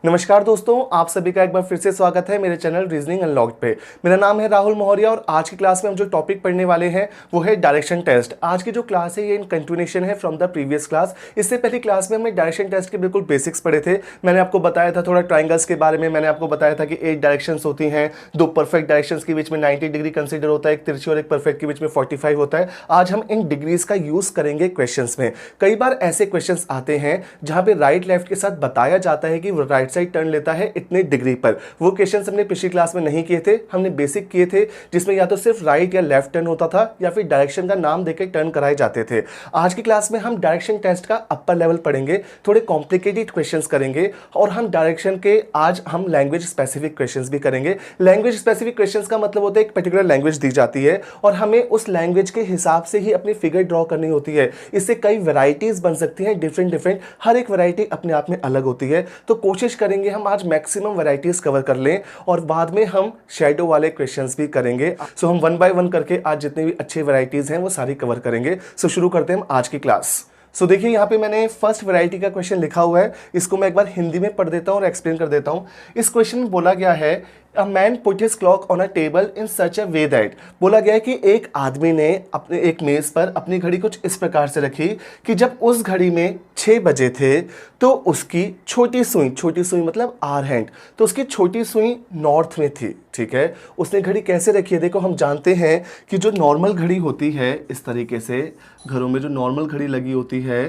नमस्कार दोस्तों, आप सभी का एक बार फिर से स्वागत है मेरे चैनल रीजनिंग अनलॉक्ड पे। मेरा नाम है राहुल मौर्य और आज की क्लास में हम जो टॉपिक पढ़ने वाले हैं वो है डायरेक्शन टेस्ट। आज की जो क्लास है ये इन कंटिन्यूएशन है फ्रॉम द प्रीवियस क्लास। इससे पहली क्लास में हमने डायरेक्शन टेस्ट के बिल्कुल बेसिक्स पढ़े थे। मैंने आपको बताया था थोड़ा ट्राइंगल्स के बारे में। मैंने आपको बताया था कि 8 डायरेक्शंस होती हैं, 2 परफेक्ट डायरेक्शंस के बीच में 90 डिग्री कंसिडर होता है, एक तिरछी और एक परफेक्ट के बीच में 45 होता है। आज हम इन डिग्रीज का यूज करेंगे क्वेश्चंस में। कई बार ऐसे क्वेश्चंस आते हैं जहां पे राइट लेफ्ट के साथ बताया जाता है कि वो राइट साइड टर्न लेता है इतने डिग्री पर। वो क्वेश्चंस हमने पिछली क्लास में नहीं किए थे, हमने बेसिक किए थे जिसमें या तो सिर्फ राइट या लेफ्ट टर्न होता था या फिर डायरेक्शन का नाम देकर टर्न कराए जाते थे। आज की क्लास में हम डायरेक्शन टेस्ट का अपर लेवल पढ़ेंगे, थोड़े कॉम्प्लिकेटेड क्वेश्चंस करेंगे और हम डायरेक्शन के आज हम लैंग्वेज स्पेसिफिक क्वेश्चंस भी करेंगे। लैंग्वेज स्पेसिफिक क्वेश्चंस का मतलब होता है एक पर्टिकुलर लैंग्वेज दी जाती है और हमें उस लैंग्वेज के हिसाब से ही अपनी फिगर ड्रॉ करनी होती है। इससे कई वैरायटीज बन सकती हैं, डिफरेंट, हर एक वैरायटी अपने आप में अलग होती है। तो कोशिश करेंगे हम आज मैक्सिमम वैरायटीज कवर कर लें और बाद में हम शैडो वाले क्वेश्चंस भी करेंगे। सो हम 1 बाय 1 करके आज जितने भी अच्छे वैरायटीज हैं वो सारी कवर करेंगे। सो शुरू करते हैं हम आज की क्लास। सो देखिए यहाँ पे मैंने फर्स्ट वैरायटी का क्वेश्चन लिखा हुआ है, इसको मैं एक बार हिंदी में पढ़ देता हूँ और एक्सप्लेन कर देता हूँ। इस क्वेश्चन में बोला गया है a man put his clock on a table in such a way that. बोला गया है कि एक आदमी ने अपने एक मेज पर अपनी घड़ी कुछ इस प्रकार से रखी कि जब उस घड़ी में 6 बजे थे तो उसकी छोटी सुई मतलब आर हैंड, तो उसकी छोटी सुई नॉर्थ में थी। ठीक है, उसने घड़ी कैसे रखी है? देखो हम जानते हैं कि जो नॉर्मल घड़ी होती है इस तरीके से, घरों में जो नॉर्मल घड़ी लगी होती है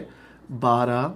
12,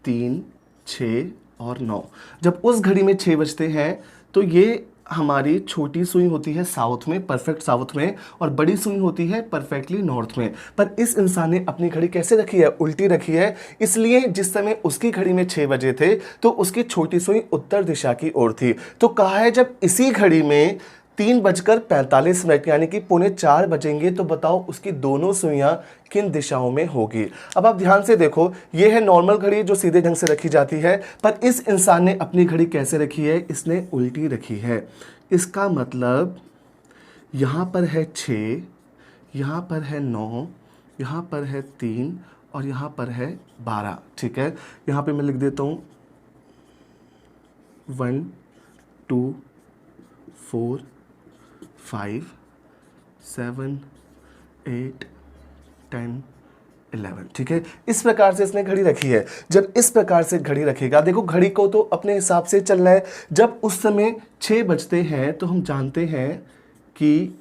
3, 6 और 9, जब उस घड़ी में 6 बजते हैं तो ये हमारी छोटी सुई होती है साउथ में, परफेक्ट साउथ में, और बड़ी सुई होती है परफेक्टली नॉर्थ में। पर इस इंसान ने अपनी घड़ी कैसे रखी है? उल्टी रखी है। इसलिए जिस समय उसकी घड़ी में 6 बजे थे तो उसकी छोटी सुई उत्तर दिशा की ओर थी। तो कहा है जब इसी घड़ी में 3:45 यानी कि 3:45 बजेंगे तो बताओ उसकी दोनों सुइयां किन दिशाओं में होगी। अब आप ध्यान से देखो, ये है नॉर्मल घड़ी जो सीधे ढंग से रखी जाती है, पर इस इंसान ने अपनी घड़ी कैसे रखी है? इसने उल्टी रखी है। इसका मतलब यहाँ पर है 6, यहाँ पर है 9, यहाँ पर है 3 और यहाँ पर है 12। ठीक है, यहाँ पे मैं लिख देता हूँ 1, 2, 4, 5, 7, 8, 10, 11। ठीक है, इस प्रकार से इसने घड़ी रखी है। जब इस प्रकार से घड़ी रखेगा, देखो घड़ी को तो अपने हिसाब से चलना है। जब उस समय 6 बजते हैं तो हम जानते हैं कि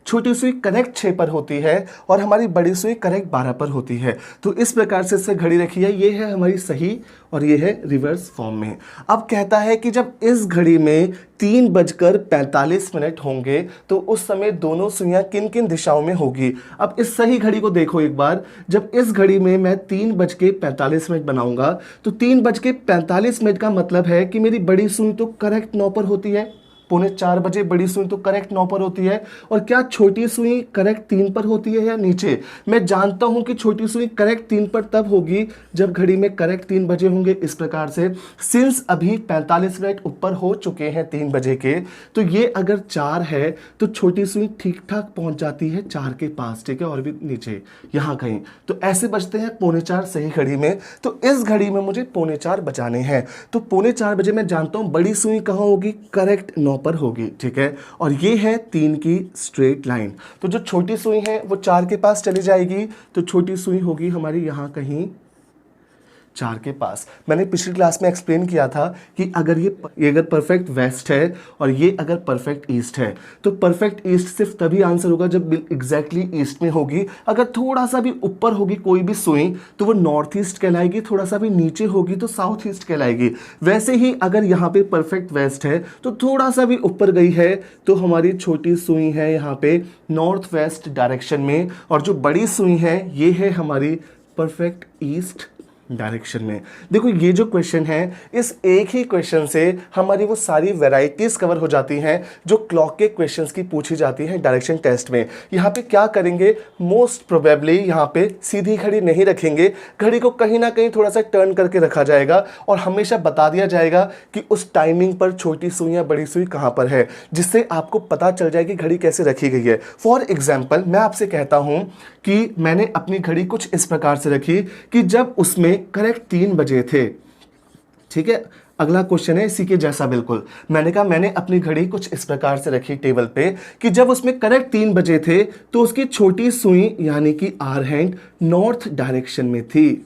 छोटी सुई करेक्ट 6 पर होती है और hमारी बड़ी सुई करेक्ट 12 पर होती है। तो इस प्रकार से इससे घड़ी रखी है। ये है हमारी सही और ये है रिवर्स फॉर्म में। अब कहता है कि जब इस घड़ी में 3:45 होंगे तो उस समय दोनों सुइयां किन किन दिशाओं में होगी। अब इस सही घड़ी को देखो एक बार, जब इस घड़ी में मैं 3:45 बनाऊंगा तो 3:45 का मतलब है कि मेरी बड़ी सुई तो करेक्ट 9 पर होती है, 3:45 बजे बड़ी सुई तो करेक्ट 9 पर होती है। और क्या छोटी सुई करेक्ट 3 पर होती है या नीचे? मैं जानता हूं कि छोटी सुई करेक्ट 3 पर तब होगी जब घड़ी में करेक्ट 3 बजे होंगे। इस प्रकार से सिंस अभी 45 मिनट ऊपर हो चुके हैं 3 बजे के, तो ये अगर 4 है तो छोटी सुई ठीक ठाक पहुंच जाती है 4 के पास। ठीक है, और भी नीचे यहां कहीं, तो ऐसे बजते हैं 3:45 सही घड़ी में। तो इस घड़ी में मुझे 3:45 बजाने हैं। तो 3:45 बजे मैं जानता हूं बड़ी सुई कहां होगी? करेक्ट 9 पर होगी। ठीक है, और ये है 3 की स्ट्रेट लाइन। तो जो छोटी सुई है वो 4 के पास चली जाएगी, तो छोटी सुई होगी हमारी यहां कहीं 4 के पास। मैंने पिछली क्लास में एक्सप्लेन किया था कि अगर ये अगर परफेक्ट वेस्ट है और ये अगर परफेक्ट ईस्ट है तो परफेक्ट ईस्ट सिर्फ तभी आंसर होगा जब एग्जैक्टली ईस्ट में होगी। अगर थोड़ा सा भी ऊपर होगी कोई भी सुई तो वो नॉर्थ ईस्ट कहलाएगी, थोड़ा सा भी नीचे होगी तो साउथ ईस्ट कहलाएगी। वैसे ही अगर यहाँ पे परफेक्ट वेस्ट है तो थोड़ा सा भी ऊपर गई है तो हमारी छोटी सुई है यहाँ पे नॉर्थ वेस्ट डायरेक्शन में, और जो बड़ी सुई है ये है हमारी परफेक्ट ईस्ट डायरेक्शन में। देखो ये जो क्वेश्चन है, इस एक ही क्वेश्चन से हमारी वो सारी वैरायटीज कवर हो जाती हैं जो क्लॉक के क्वेश्चंस की पूछी जाती हैं डायरेक्शन टेस्ट में। यहाँ पे क्या करेंगे? मोस्ट प्रोबेबली यहाँ पे सीधी घड़ी नहीं रखेंगे, घड़ी को कहीं ना कहीं थोड़ा सा टर्न करके रखा जाएगा और हमेशा बता दिया जाएगा कि उस टाइमिंग पर छोटी सुई या बड़ी सुई कहाँ पर है, जिससे आपको पता चल जाए कि घड़ी कैसे रखी गई है। फॉर एग्जाम्पल मैं आपसे कहता हूँ कि मैंने अपनी घड़ी कुछ इस प्रकार से रखी कि जब उसमें करेक्ट 3 बजे थे ठीक है। अगला क्वेश्चन है इसी के जैसा बिल्कुल। मैंने कहा मैंने अपनी घड़ी कुछ इस प्रकार से रखी टेबल पे कि जब उसमें करेक्ट 3 बजे थे तो उसकी छोटी सुई यानी कि आर हैंड नॉर्थ डायरेक्शन में थी।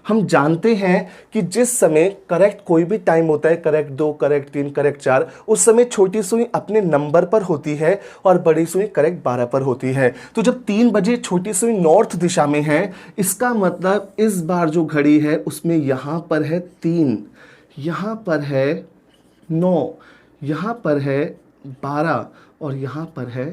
हम जानते हैं कि जिस समय करेक्ट कोई भी टाइम होता है, करेक्ट 2, करेक्ट 3, करेक्ट 4, उस समय छोटी सुई अपने नंबर पर होती है और बड़ी सुई करेक्ट 12 पर होती है। तो जब 3 बजे छोटी सुई नॉर्थ दिशा में है, इसका मतलब इस बार जो घड़ी है उसमें यहां पर है 3, यहां पर है 9, यहां पर है 12 और यहां पर है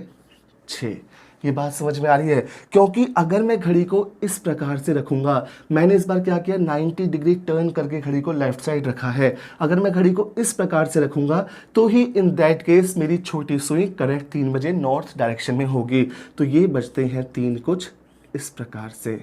6। ये बात समझ में आ रही है? क्योंकि अगर मैं घड़ी को इस प्रकार से रखूंगा, मैंने इस बार क्या किया 90 डिग्री टर्न करके घड़ी को लेफ्ट साइड रखा है। अगर मैं घड़ी को इस प्रकार से रखूंगा तो ही इन दैट केस मेरी छोटी सुई करेक्ट 3 बजे नॉर्थ डायरेक्शन में होगी। तो ये बचते हैं 3 कुछ इस प्रकार से।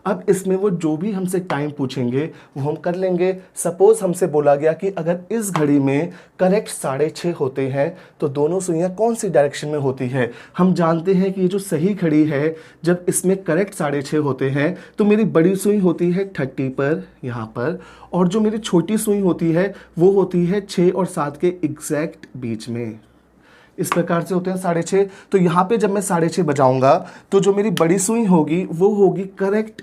अब इसमें वो जो भी हमसे टाइम पूछेंगे वो हम कर लेंगे। सपोज हमसे बोला गया कि अगर इस घड़ी में करेक्ट 6:30 होते हैं तो दोनों सुइयां कौन सी डायरेक्शन में होती है। हम जानते हैं कि ये जो सही घड़ी है, जब इसमें करेक्ट 6:30 होते हैं तो मेरी बड़ी सुई होती है 30 पर यहाँ पर, और जो मेरी छोटी सुई होती है वो होती है 6 और 7 के एग्जैक्ट बीच में। इस प्रकार से होते हैं 6:30। तो यहाँ पे जब मैं 6:30 बजाऊंगा तो जो मेरी बड़ी सुई होगी वो होगी करेक्ट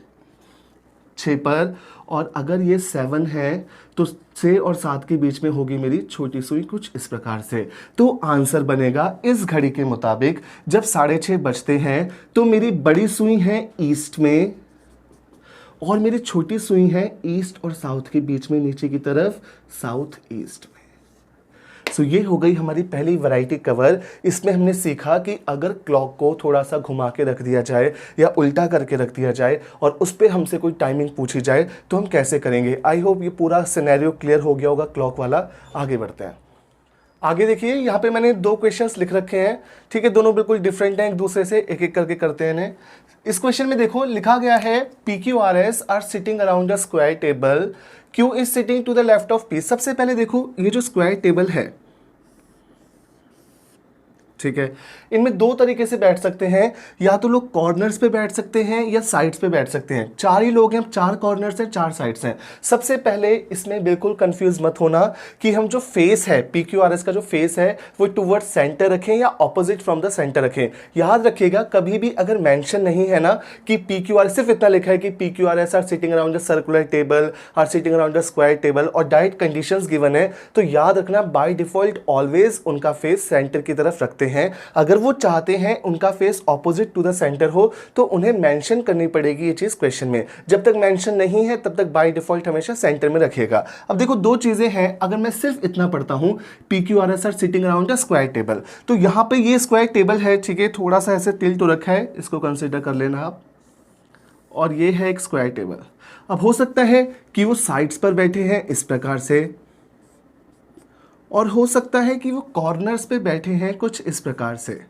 6 पर, और अगर ये 7 है तो 6 और 7 के बीच में होगी मेरी छोटी सुई कुछ इस प्रकार से। तो आंसर बनेगा इस घड़ी के मुताबिक जब 6:30 बजते हैं तो मेरी बड़ी सुई है ईस्ट में और मेरी छोटी सुई है ईस्ट और साउथ के बीच में, नीचे की तरफ साउथ ईस्ट में। सो ये हो गई हमारी पहली वैरायटी कवर। इसमें हमने सीखा कि अगर क्लॉक को थोड़ा सा घुमा के रख दिया जाए या उल्टा करके रख दिया जाए और उस पर हमसे कोई टाइमिंग पूछी जाए तो हम कैसे करेंगे। आई होप ये पूरा सिनेरियो क्लियर हो गया होगा क्लॉक वाला। आगे बढ़ते हैं। आगे देखिए, यहाँ पे मैंने 2 क्वेश्चंस लिख रखे हैं, ठीक है। दोनों बिल्कुल डिफरेंट हैं एक दूसरे से, एक एक करके करते हैं इन्हें। इस क्वेश्चन में देखो लिखा गया है PQRS are sitting around a square table, Q is sitting to the left of P। सबसे पहले देखो ये जो स्क्वायर टेबल है, ठीक है, इनमें 2 तरीके से बैठ सकते हैं। या तो लोग कॉर्नर्स पे बैठ सकते हैं या साइड्स पे बैठ सकते हैं। 4 ही लोग हैं, 4 कॉर्नर्स हैं, 4 साइड्स हैं। सबसे पहले इसमें बिल्कुल कंफ्यूज मत होना कि हम जो फेस है PQRS का जो फेस है वो टुवर्ड सेंटर रखें या ऑपोजिट फ्रॉम द सेंटर रखें। याद रखिएगा कभी भी अगर मेंशन नहीं है ना कि PQRS, सिर्फ इतना लिखा है कि PQRS are sitting around the circular table, are sitting around the square table और डायरेक्ट कंडीशंस गिवन है, तो याद रखना बाय डिफॉल्ट ऑलवेज उनका फेस सेंटर की तरफ रखते हैं। अगर वो चाहते हैं उनका face opposite to the centre हो तो उन्हें मेंशन करनी पड़ेगी ये चीज क्वेश्चन में। जब तक मेंशन नहीं है तब तक बाय डिफॉल्ट हमेशा सेंटर में रखिएगा। अब देखो 2 चीजें हैं। अगर मैं सिर्फ इतना पढ़ता हूं PQRS are sitting around the square table, तो यहां पे ये स्क्वायर टेबल है, ठीक है, थोड़ा सा ऐसे टिल्ट हो रखा है, इसको कंसिडर कर लेना आप। और ये है एक स्क्वायर टेबल। अब हो सकता है कि वो साइड्स पर बैठे हैं इस प्रकार से, और हो सकता है कि वो कॉर्नर्स पे बैठे हैं कुछ इस प्रकार से।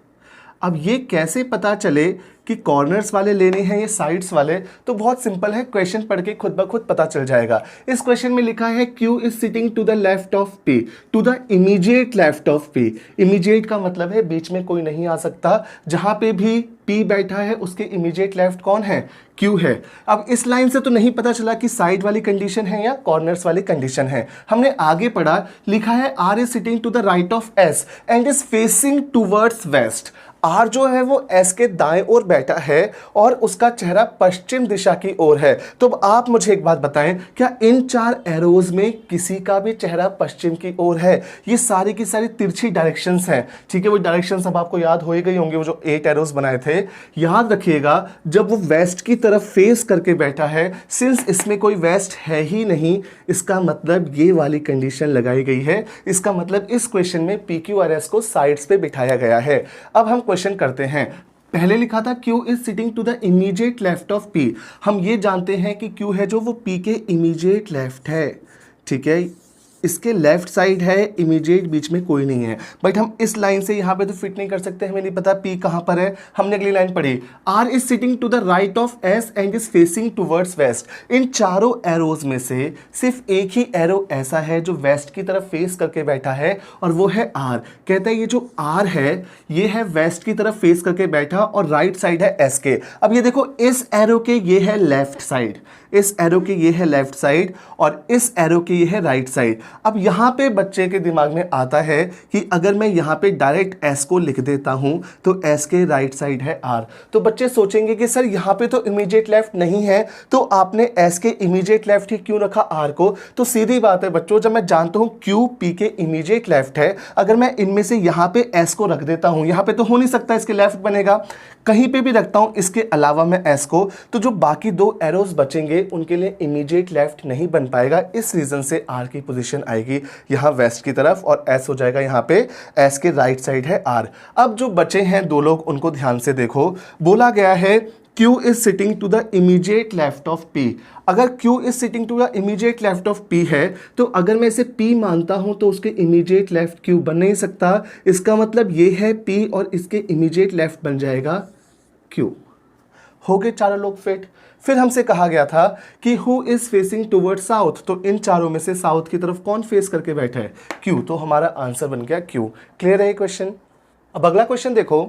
अब ये कैसे पता चले कि कॉर्नर्स वाले लेने हैं या साइड्स वाले, तो बहुत सिंपल है, क्वेश्चन पढ़ के खुद ब खुद पता चल जाएगा। इस क्वेश्चन में लिखा है Q is sitting to the left of P, to the immediate left of P। Immediate का मतलब है बीच में कोई नहीं आ सकता। जहां पे भी P बैठा है उसके इमीडिएट लेफ्ट कौन है? Q है। अब इस लाइन से तो नहीं पता चला कि साइड वाली कंडीशन है या कॉर्नर्स वाली कंडीशन है। हमने आगे पढ़ा, लिखा है R is sitting to the right of S and is facing towards west. R जो है वो S के दाएं ओर बैठा है और उसका चेहरा पश्चिम दिशा की ओर है। तो अब आप मुझे एक बात बताएं, क्या इन 4 एरोज में किसी का भी चेहरा पश्चिम की ओर है? ये सारी की सारी तिरछी डायरेक्शंस हैं, ठीक है। वो डायरेक्शंस अब आपको याद हो ही गई होंगे, वो जो 8 एरोज बनाए थे। याद रखिएगा जब वो वेस्ट की तरफ फेस करके बैठा है, सिंस इसमें कोई वेस्ट है ही नहीं, इसका मतलब ये वाली कंडीशन लगाई गई है। इसका मतलब इस क्वेश्चन में PQRS को साइड्स पे बिठाया गया है। अब हम क्वेश्चन करते हैं। पहले लिखा था Q is sitting to the immediate left of P। हम ये जानते हैं कि Q है जो वो P के इमीडिएट लेफ्ट है, ठीक है। इसके लेफ्ट साइड है, इमीडिएट बीच में कोई नहीं है, बट हम इस लाइन से यहाँ पे तो फिट नहीं कर सकते, हमें नहीं पता P कहाँ पर है। हमने अगली लाइन पढ़ी, R is sitting to the right of S and is facing towards west. इन चारों एरोज में से सिर्फ एक ही एरो ऐसा है जो वेस्ट की तरफ फेस करके बैठा है और वो है R। कहता है ये जो R है ये है वेस्ट की तरफ फेस करके बैठा और राइट साइड है S के। अब ये देखो इस एरो के ये है लेफ्ट साइड, इस एरो की ये है लेफ्ट साइड और इस एरो की ये है राइट साइड। अब यहाँ पे बच्चे के दिमाग में आता है कि अगर मैं यहाँ पे डायरेक्ट S को लिख देता हूँ तो S के राइट साइड है R। तो बच्चे सोचेंगे कि सर यहाँ पे तो इमीडिएट लेफ्ट नहीं है, तो आपने S के इमीडिएट लेफ्ट ही क्यों रखा R को? तो सीधी बात है बच्चों, जब मैं जानता हूँ Q P के इमीडिएट लेफ्ट है, अगर मैं इनमें से यहाँ पे S को रख देता हूँ, यहाँ पे तो हो नहीं सकता इसके लेफ्ट बनेगा, कहीं पे भी रखता हूँ इसके अलावा मैं S को, तो जो बाकी दो एरोज बचेंगे उनके लिए इमीडिएट लेफ्ट नहीं बन पाएगा। इस रीजन से R की पोजीशन आएगी यहाँ वेस्ट की तरफ और S हो जाएगा यहाँ पे, S के राइट साइड है R। अब जो बचे हैं दो लोग उनको ध्यान से देखो, बोला गया है Q is sitting to the immediate left of P। अगर Q is sitting to the immediate left of P है तो अगर मैं इसे P मानता हूं तो उसके इमीडिएट लेफ्ट Q बन नहीं सकता। इसका मतलब ये है P और इसके इमीडिएट लेफ्ट बन जाएगा Q। हो गए चारों लोग फिट। फिर हमसे कहा गया था कि who is facing toward south, तो इन चारों में से साउथ की तरफ कौन फेस करके बैठा है? Q। तो हमारा आंसर बन गया Q। क्लियर है ये क्वेश्चन? अब अगला क्वेश्चन देखो,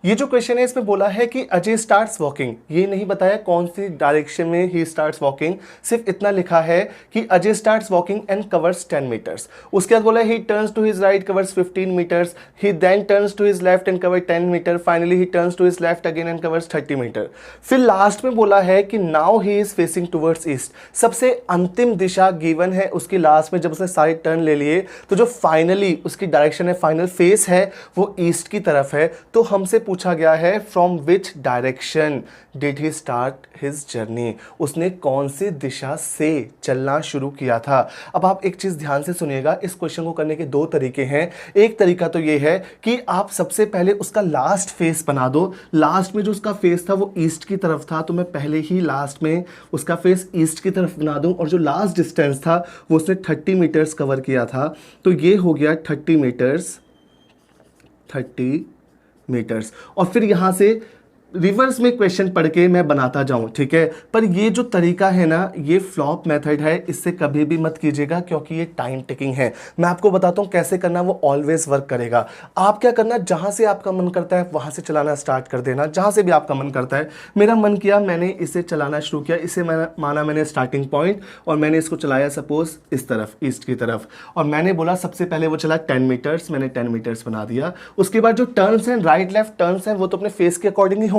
ये जो क्वेश्चन है इसमें बोला है कि अजय स्टार्ट्स वॉकिंग, ये नहीं बताया कौन सी डायरेक्शन में ही स्टार्ट्स वॉकिंग, सिर्फ इतना लिखा है कि Ajay starts walking and covers 10 metres. उसके बाद बोला he turns to his right covers 15 metres, he then turns to his left and cover 10 metre, finally he turns to his left again and covers 30 metre. फिर last में बोला है कि now he is facing towards east. सबसे अंतिम दिशा given है उसकी last में, जब उसने सारे टर्न ले लिए तो जो फाइनली उसकी डायरेक्शन है, फाइनल फेस है वो ईस्ट की तरफ है। तो हमसे पूछा गया है from which direction did he start his journey, उसने कौन सी दिशा से चलना शुरू किया था। अब आप एक चीज ध्यान से सुनिएगा, इस क्वेश्चन को करने के दो तरीके हैं। एक तरीका तो ये है कि आप सबसे पहले उसका लास्ट फेस बना दो। लास्ट में जो उसका फेस था वो ईस्ट की तरफ था, तो मैं पहले ही लास्ट में उसका फेस ईस्ट की तरफ बना दूं और जो लास्ट डिस्टेंस था वो उसने 30 मीटर्स कवर किया था। तो ये हो गया 30 मीटर्स, 30 मीटर्स। और फिर यहां से रिवर्स में क्वेश्चन पढ़ के मैं बनाता जाऊं, ठीक है। पर ये जो तरीका है ना, ये फ्लॉप मेथड है, इससे कभी भी मत कीजिएगा क्योंकि ये टाइम टेकिंग है। मैं आपको बताता हूं कैसे करना, वो ऑलवेज वर्क करेगा। आप क्या करना, जहां से आपका मन करता है वहां से चलाना स्टार्ट कर देना, जहां से भी आपका मन करता है। मेरा मन किया, मैंने इसे चलाना शुरू किया, इसे माना मैंने स्टार्टिंग पॉइंट और मैंने इसको चलाया सपोज इस तरफ, ईस्ट की तरफ, और मैंने बोला सबसे पहले वो चला 10 मीटर्स, मैंने 10 मीटर्स बना दिया। उसके बाद जो टर्न्स हैं, राइट लेफ्ट टर्न्स हैं, वो तो अपने फेस के अकॉर्डिंग ही होंगे।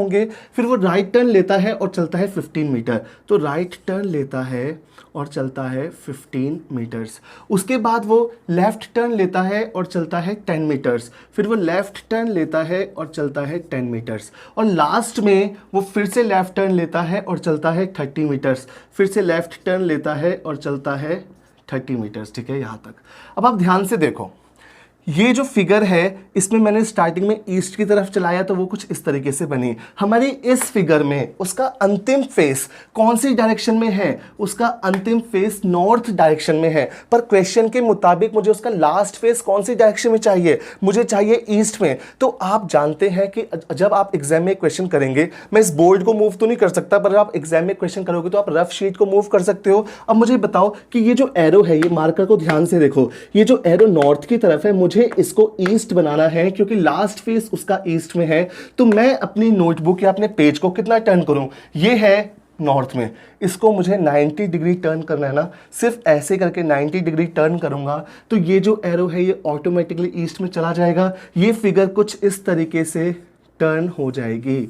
फिर वो राइट टर्न लेता है और चलता है 15 मीटर, तो राइट टर्न लेता है और चलता है 15 मीटर्स। उसके बाद वो लेफ्ट टर्न लेता है और चलता है 10 मीटर्स, फिर वो लेफ्ट टर्न लेता है और चलता है 10 मीटर्स, और लास्ट में वो फिर से लेफ्ट टर्न लेता है और चलता है 30 मीटर्स, फिर से लेफ्ट टर्न लेता है और चलता है 30 मीटर्स, ठीक है, यहाँ तक। अब आप ध्यान से देखो, ये जो फिगर है इसमें मैंने स्टार्टिंग में ईस्ट की तरफ चलाया तो वो कुछ इस तरीके से बनी। हमारी इस फिगर में उसका अंतिम फेस कौन सी डायरेक्शन में है? उसका अंतिम फेस नॉर्थ डायरेक्शन में है, पर क्वेश्चन के मुताबिक मुझे उसका लास्ट फेस कौन सी डायरेक्शन में चाहिए? मुझे चाहिए ईस्ट में। तो आप जानते हैं कि जब आप एग्जाम में क्वेश्चन करेंगे, मैं इस बोर्ड को मूव तो नहीं कर सकता, पर आप एग्जाम में क्वेश्चन करोगे तो आप रफ शीट को मूव कर सकते हो। अब मुझे बताओ कि ये जो एरो है, ये मार्कर को ध्यान से देखो, ये जो एरो नॉर्थ की तरफ है, मुझे इसको ईस्ट बनाना है क्योंकि लास्ट फेस उसका ईस्ट में है। तो मैं अपनी नोटबुक या अपने पेज को कितना टर्न करूं? ये है नॉर्थ में, इसको मुझे 90 डिग्री टर्न करना है ना, सिर्फ ऐसे करके 90 डिग्री टर्न करूंगा तो ये जो एरो है ये ऑटोमेटिकली ईस्ट में चला जाएगा। ये फिगर कुछ इस तरीके से टर्न हो जाएगी,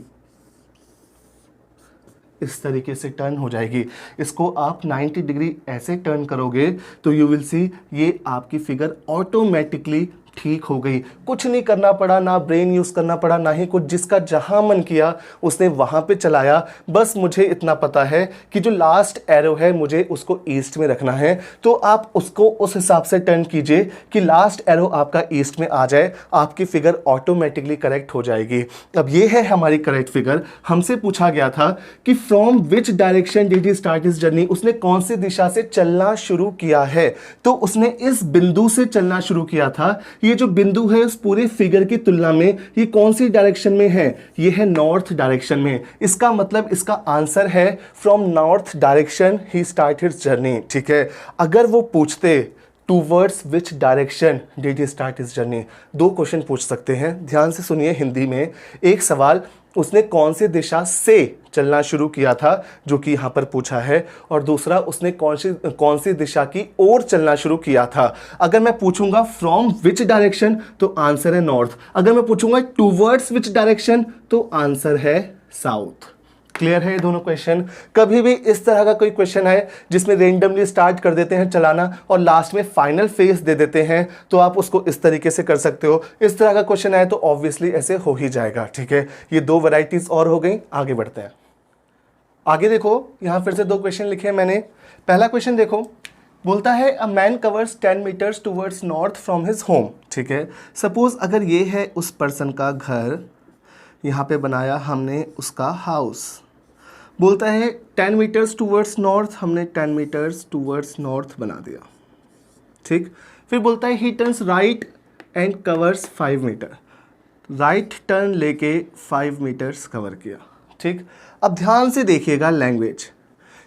इस तरीके से टर्न हो जाएगी। इसको आप 90 डिग्री ऐसे टर्न करोगे तो यू विल सी ये आपकी फिगर ऑटोमेटिकली ठीक हो गई, कुछ नहीं करना पड़ा, ना ब्रेन यूज़ करना पड़ा, ना ही कुछ, जिसका जहां मन किया उसने वहां पे चलाया। बस मुझे इतना पता है कि जो लास्ट एरो है मुझे उसको ईस्ट में रखना है, तो आप उसको उस हिसाब से टर्न कीजिए कि लास्ट एरो आपका ईस्ट में आ जाए, आपकी फिगर ऑटोमेटिकली करेक्ट हो जाएगी। अब ये है हमारी करेक्ट फिगर। हमसे पूछा गया था कि from which direction did he start his journey, उसने कौन सी दिशा से चलना शुरू किया है, तो उसने इस बिंदु से चलना शुरू किया था। ये जो बिंदु है उस पूरे फिगर की तुलना में ये कौन सी डायरेक्शन में है, ये है नॉर्थ डायरेक्शन में। इसका मतलब इसका आंसर है from north direction he start his journey. ठीक है, अगर वो पूछते towards which direction did he start his journey, दो क्वेश्चन पूछ सकते हैं, ध्यान से सुनिए हिंदी में। एक सवाल, उसने कौन सी दिशा से चलना शुरू किया था, जो कि यहाँ पर पूछा है, और दूसरा उसने कौन सी दिशा की ओर चलना शुरू किया था। अगर मैं पूछूंगा फ्रॉम विच डायरेक्शन तो आंसर है नॉर्थ, अगर मैं पूछूंगा टूवर्ड्स विच डायरेक्शन तो आंसर है साउथ। क्लियर है ये दोनों क्वेश्चन। कभी भी इस तरह का कोई क्वेश्चन है जिसमें रेंडमली स्टार्ट कर देते हैं चलाना और लास्ट में फाइनल फेस दे देते हैं, तो आप उसको इस तरीके से कर सकते हो। इस तरह का क्वेश्चन आए तो ऑब्वियसली ऐसे हो ही जाएगा। ठीक है, ये दो वैरायटीज और हो गई। आगे बढ़ते हैं। आगे देखो, यहां फिर से दो क्वेश्चन लिखे हैं मैंने। पहला क्वेश्चन देखो, बोलता है a man covers 10 metres towards north from his home. ठीक है, सपोज अगर ये है उस पर्सन का घर, यहाँ पे बनाया हमने उसका हाउस। बोलता है 10 मीटर्स टूवर्ड्स नॉर्थ, हमने 10 मीटर्स टूवर्ड्स नॉर्थ बना दिया। ठीक, फिर बोलता है he turns right and covers 5 metre, right turn लेके 5 मीटर्स कवर किया। ठीक, अब ध्यान से देखिएगा लैंग्वेज।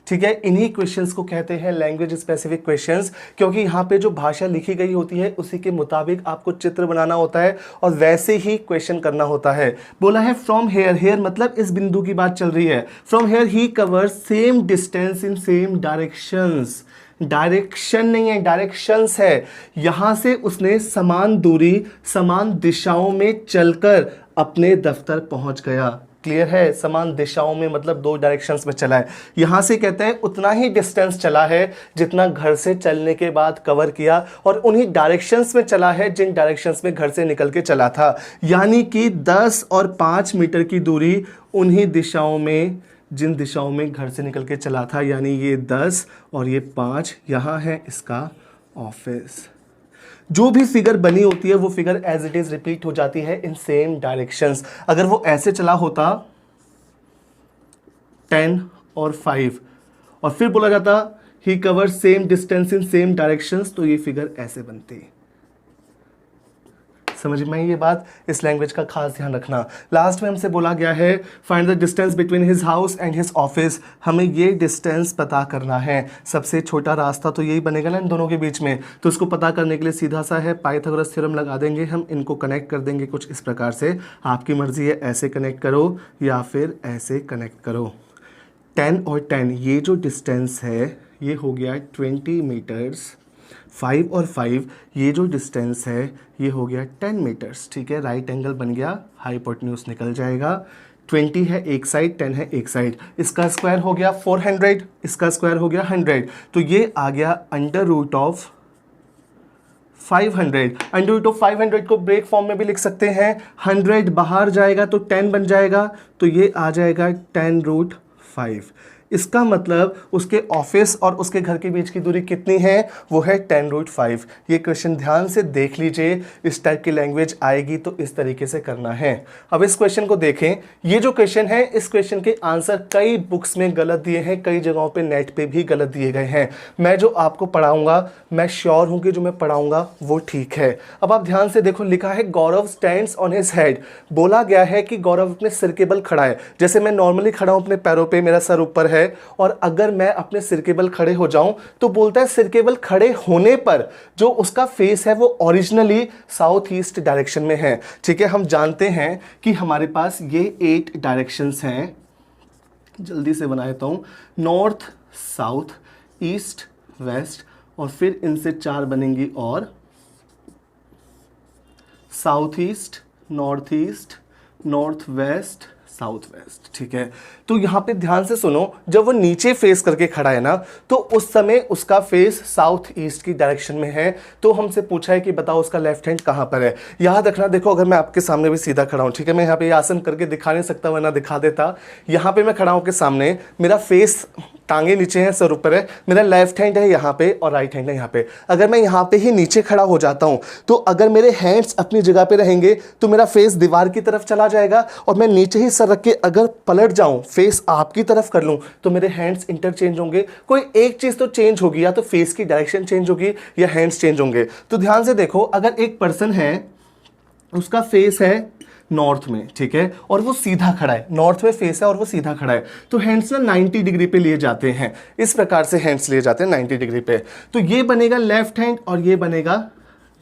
ठीक है, इन्हीं क्वेश्चंस को कहते हैं लैंग्वेज स्पेसिफिक क्वेश्चंस, क्योंकि यहाँ पे जो भाषा लिखी गई होती है उसी के मुताबिक आपको चित्र बनाना होता है और वैसे ही क्वेश्चन करना होता है। बोला है फ्रॉम हेयर, हेयर मतलब इस बिंदु की बात चल रही है। From here he covers same distance in same directions, direction नहीं है डायरेक्शंस है। यहां से उसने समान दूरी समान दिशाओं में चलकर अपने दफ्तर पहुंच गया। क्लियर है, समान दिशाओं में मतलब दो डायरेक्शंस में चला है। यहां से कहते हैं उतना ही डिस्टेंस चला है जितना घर से चलने के बाद कवर किया, और उन्हीं डायरेक्शंस में चला है जिन डायरेक्शंस में घर से निकल के चला था। यानी कि 10 और 5 मीटर की दूरी उन्हीं दिशाओं में जिन दिशाओं में घर से निकल के चला था, यानी ये 10 और ये 5। यहाँ है इसका ऑफिस। जो भी फिगर बनी होती है वो figure as it is repeat हो जाती है इन सेम डायरेक्शंस। अगर वो ऐसे चला होता 10 और 5 और फिर बोला जाता ही cover same distance in same directions, तो ये फिगर ऐसे बनती। समझ में ये बात, इस लैंग्वेज का खास ध्यान रखना। लास्ट में हमसे बोला गया है find the distance between his house and his office, हमें ये डिस्टेंस पता करना है। सबसे छोटा रास्ता तो यही बनेगा ना इन दोनों के बीच में, तो इसको पता करने के लिए सीधा सा है, पाइथागोरस थ्योरम लगा देंगे हम, इनको कनेक्ट कर देंगे कुछ इस प्रकार से। आपकी मर्जी है, ऐसे कनेक्ट करो या फिर ऐसे कनेक्ट करो। 10 और 10 ये जो डिस्टेंस है ये हो गया 20 मीटर्स। 5 और 5 ये जो डिस्टेंस है ये हो गया 10 मीटर्स। ठीक है, राइट एंगल बन गया, हाइपोटेन्यूज निकल जाएगा। 20 है एक साइड, 10 है एक साइड, इसका स्क्वायर हो गया 400, इसका स्क्वायर हो गया 100, तो ये आ गया under root of 500। Under root of 500 को ब्रेक फॉर्म में भी लिख सकते हैं। 100 बाहर जाएगा तो 10 बन जाएगा, तो ये आ जाएगा 10 रूट 5। इसका मतलब उसके ऑफिस और उसके घर के बीच की दूरी कितनी है, वो है 10 रूट 5। ये क्वेश्चन ध्यान से देख लीजिए, इस टाइप की लैंग्वेज आएगी तो इस तरीके से करना है। अब इस क्वेश्चन को देखें, ये जो क्वेश्चन है इस क्वेश्चन के आंसर कई बुक्स में गलत दिए हैं, कई जगहों पे नेट पे भी गलत दिए गए हैं। मैं जो आपको पढ़ाऊंगा मैं श्योर हूं कि जो मैं पढ़ाऊंगा वो ठीक है। अब आप ध्यान से देखो, लिखा है गौरव स्टैंड्स ऑन हिज हेड। बोला गया है कि गौरव अपने सिर के बल खड़ा है। जैसे मैं नॉर्मली खड़ा हूं अपने पैरों पे, मेरा सर ऊपर है, और अगर मैं अपने सिर के बल खड़े हो जाऊं तो बोलता है सिर के बल खड़े होने पर जो उसका फेस है वो ओरिजिनली साउथ ईस्ट डायरेक्शन में है। ठीक है, हम जानते हैं कि हमारे पास ये 8 डायरेक्शंस हैं, जल्दी से बना देता हूं, नॉर्थ, साउथ, ईस्ट, वेस्ट, और फिर इनसे 4 बनेंगी और south east, north west, south west, ठीक है। तो यहाँ पे ध्यान से सुनो, जब वो नीचे फेस करके खड़ा है ना, तो उस समय उसका फेस साउथ ईस्ट की डायरेक्शन में है। तो हमसे पूछा है कि बताओ उसका लेफ्ट हैंड कहाँ पर है। याद रखना, देखो अगर मैं आपके सामने भी सीधा खड़ा हूँ, ठीक है, मैं यहाँ पे आसन करके दिखा नहीं सकता, वरना दिखा देता। यहाँ पे मैं खड़ा हूँ के सामने, मेरा फेस, टांगे नीचे हैं, सर ऊपर है, मेरा लेफ्ट हैंड है यहाँ पे और राइट हैंड है यहाँ पे। अगर मैं यहाँ पे ही नीचे खड़ा हो जाता हूँ, तो अगर मेरे हैंड्स अपनी जगह पे रहेंगे तो मेरा फेस दीवार की तरफ चला जाएगा, और मैं नीचे ही सर रख के अगर पलट जाऊँ, फेस आपकी तरफ कर लूँ, तो मेरे हैंड्स इंटरचेंज होंगे। कोई एक चीज़ तो चेंज होगी, या तो फेस की डायरेक्शन चेंज होगी या हैंड्स चेंज होंगे। तो ध्यान से देखो, अगर एक पर्सन है, उसका फेस है नॉर्थ में, ठीक है, और वो सीधा खड़ा है, नॉर्थ में फेस है और वो सीधा खड़ा है, तो हैंड्स ना 90 डिग्री पे लिए जाते हैं। इस प्रकार से हैंड्स लिए जाते हैं 90 डिग्री पे। तो ये बनेगा लेफ्ट हैंड और ये बनेगा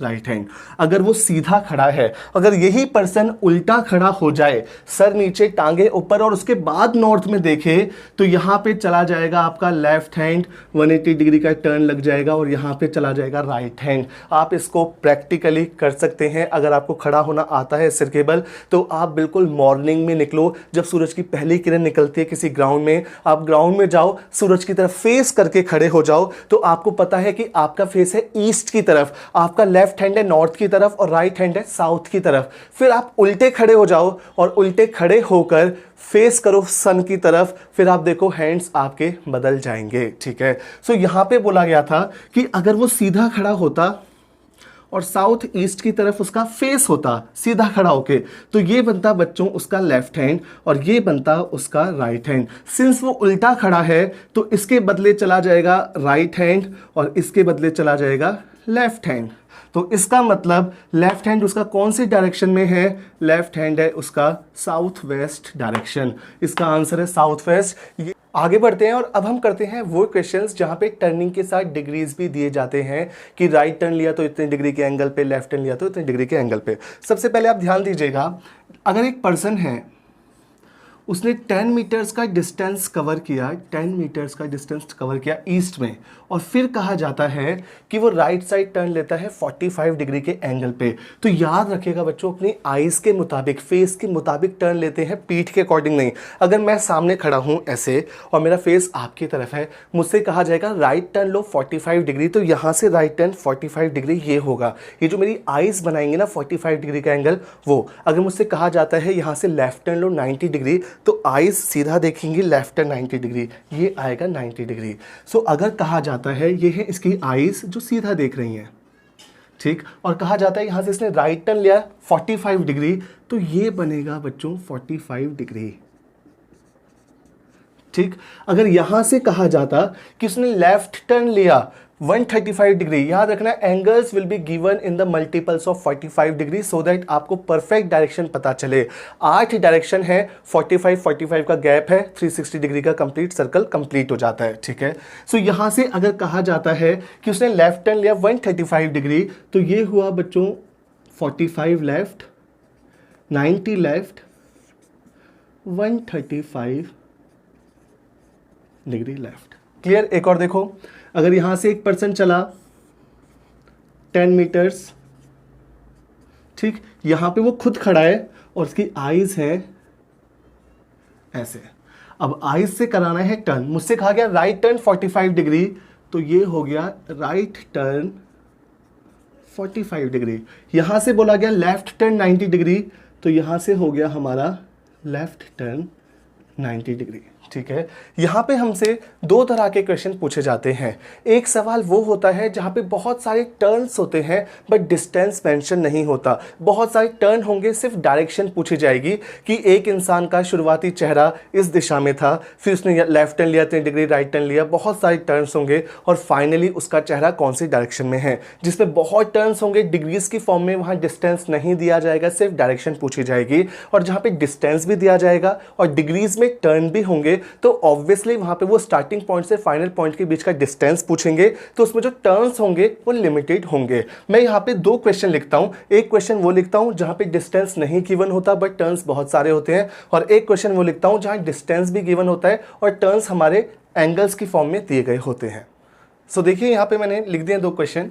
राइट हैंड। अगर वो सीधा खड़ा है, अगर यही पर्सन उल्टा खड़ा हो जाए, सर नीचे टांगे ऊपर, और उसके बाद नॉर्थ में देखे, तो यहाँ पे चला जाएगा आपका लेफ्ट हैंड, 180 डिग्री का टर्न लग जाएगा, और यहाँ पे चला जाएगा राइट हैंड। आप इसको प्रैक्टिकली कर सकते हैं। अगर आपको खड़ा होना आता है सर्केबल, तो आप बिल्कुल मॉर्निंग में निकलो, जब सूरज की पहली किरण निकलती है किसी ग्राउंड में, आप ग्राउंड में जाओ, सूरज की तरफ फेस करके खड़े हो जाओ, तो आपको पता है कि आपका फेस है ईस्ट की तरफ, आपका लेफ्ट हैंड है नॉर्थ की तरफ और राइट हैंड है साउथ की तरफ। फिर आप उल्टे खड़े हो जाओ और उल्टे खड़े होकर फेस करो सन की तरफ, फिर आप देखो हैंड्स आपके बदल जाएंगे, ठीक है। सो यहां पे बोला गया था कि अगर वो सीधा खड़ा होता और साउथ ईस्ट की तरफ उसका फेस होता सीधा खड़ा होके, तो ये बनता बच्चों उसका लेफ्ट हैंड और ये बनता उसका राइट हैंड। सिंस वो उल्टा खड़ा है, तो इसके बदले चला जाएगा राइट हैंड और इसके बदले चला जाएगा लेफ्ट हैंड। तो इसका मतलब लेफ्ट हैंड उसका कौन सी डायरेक्शन में है? लेफ्ट हैंड है उसका साउथ वेस्ट डायरेक्शन। इसका आंसर है साउथ वेस्ट। ये आगे बढ़ते हैं और अब हम करते हैं वो क्वेश्चंस जहां पे टर्निंग के साथ डिग्रीज भी दिए जाते हैं कि राइट टर्न लिया तो इतने डिग्री के एंगल पे, लेफ्ट टर्न लिया तो इतने डिग्री के एंगल पे। सबसे पहले आप ध्यान दीजिएगा, अगर एक पर्सन है उसने 10 मीटर्स का डिस्टेंस कवर किया, 10 मीटर्स का डिस्टेंस कवर किया ईस्ट में, और फिर कहा जाता है कि वो राइट साइड टर्न लेता है 45 डिग्री के एंगल पे, तो याद रखिएगा बच्चों अपनी आईज के मुताबिक, फेस के मुताबिक टर्न लेते हैं, पीठ के अकॉर्डिंग नहीं। अगर मैं सामने खड़ा हूँ ऐसे और मेरा फेस आपकी तरफ है, मुझसे कहा जाएगा राइट टर्न लो 45 डिग्री, तो यहाँ से राइट टर्न 45 डिग्री ये होगा। ये जो मेरी आईज बनाएंगे ना 45 डिग्री का एंगल, वो अगर मुझसे कहा जाता है यहाँ से लेफ्ट टर्न लो 90 डिग्री, तो आईज सीधा देखेंगी लेफ्ट टर्न 90 डिग्री, ये आएगा 90 डिग्री। सो अगर कहा जाता है ये है इसकी आईज जो सीधा देख रही हैं, ठीक, और कहा जाता है यहां से इसने राइट टर्न लिया 45 डिग्री, तो ये बनेगा बच्चों 45 डिग्री, ठीक। अगर यहां से कहा जाता कि उसने लेफ्ट टर्न लिया 135 डिग्री, याद रखना angles will be given in the multiples of 45 degree so that आपको परफेक्ट डायरेक्शन पता चले। 8 डायरेक्शन है, 45 का गैप है, 360 डिग्री का कंप्लीट सर्कल कंप्लीट हो जाता है, ठीक है। सो यहां से अगर कहा जाता है कि उसने लेफ्ट टर्न लिया 135 डिग्री, तो ये हुआ बच्चों 45 left, 90 left, 135 degree left. Clear? एक और देखो, अगर यहां से एक पर्सन चला 10 मीटर्स, ठीक, यहां पे वो खुद खड़ा है और उसकी आईज है ऐसे। अब आईज से कराना है टर्न, मुझसे कहा गया राइट टर्न 45 डिग्री, तो ये हो गया राइट टर्न 45 डिग्री। यहां से बोला गया लेफ्ट टर्न 90 डिग्री, तो यहां से हो गया हमारा लेफ्ट टर्न 90 डिग्री, ठीक है। यहाँ पे हमसे दो तरह के क्वेश्चन पूछे जाते हैं। एक सवाल वो होता है जहाँ पे बहुत सारे टर्न्स होते हैं बट डिस्टेंस मेंशन नहीं होता। बहुत सारे टर्न होंगे, सिर्फ डायरेक्शन पूछी जाएगी कि एक इंसान का शुरुआती चेहरा इस दिशा में था, फिर उसने लेफ्ट टर्न लिया 3 डिग्री, राइट टर्न लिया, बहुत सारे टर्न्स होंगे और फाइनली उसका चेहरा कौन सी डायरेक्शन में है। जिसमें बहुत टर्न्स होंगे डिग्रीज की फॉर्म में, वहाँ डिस्टेंस नहीं दिया जाएगा, सिर्फ डायरेक्शन पूछी जाएगी। और जहाँ पे डिस्टेंस भी दिया जाएगा और डिग्रीज में टर्न भी होंगे, तो ऑब्वियसली वहां पे वो स्टार्टिंग पॉइंट से फाइनल पॉइंट के बीच का डिस्टेंस पूछेंगे, तो उसमें जो टर्न्स होंगे वो लिमिटेड होंगे। मैं यहाँ पे दो क्वेश्चन लिखता हूँ, एक क्वेश्चन वो लिखता हूँ जहाँ पे डिस्टेंस नहीं गिवन होता बट टर्न्स बहुत सारे होते हैं, और एक क्वेश्चन वो लिखता हूँ जहाँ डिस्टेंस भी गिवन होता है और टर्न्स हमारे एंगल्स की फॉर्म में दिए गए होते हैं। सो देखिए यहाँ पे मैंने लिख दिए दो क्वेश्चन।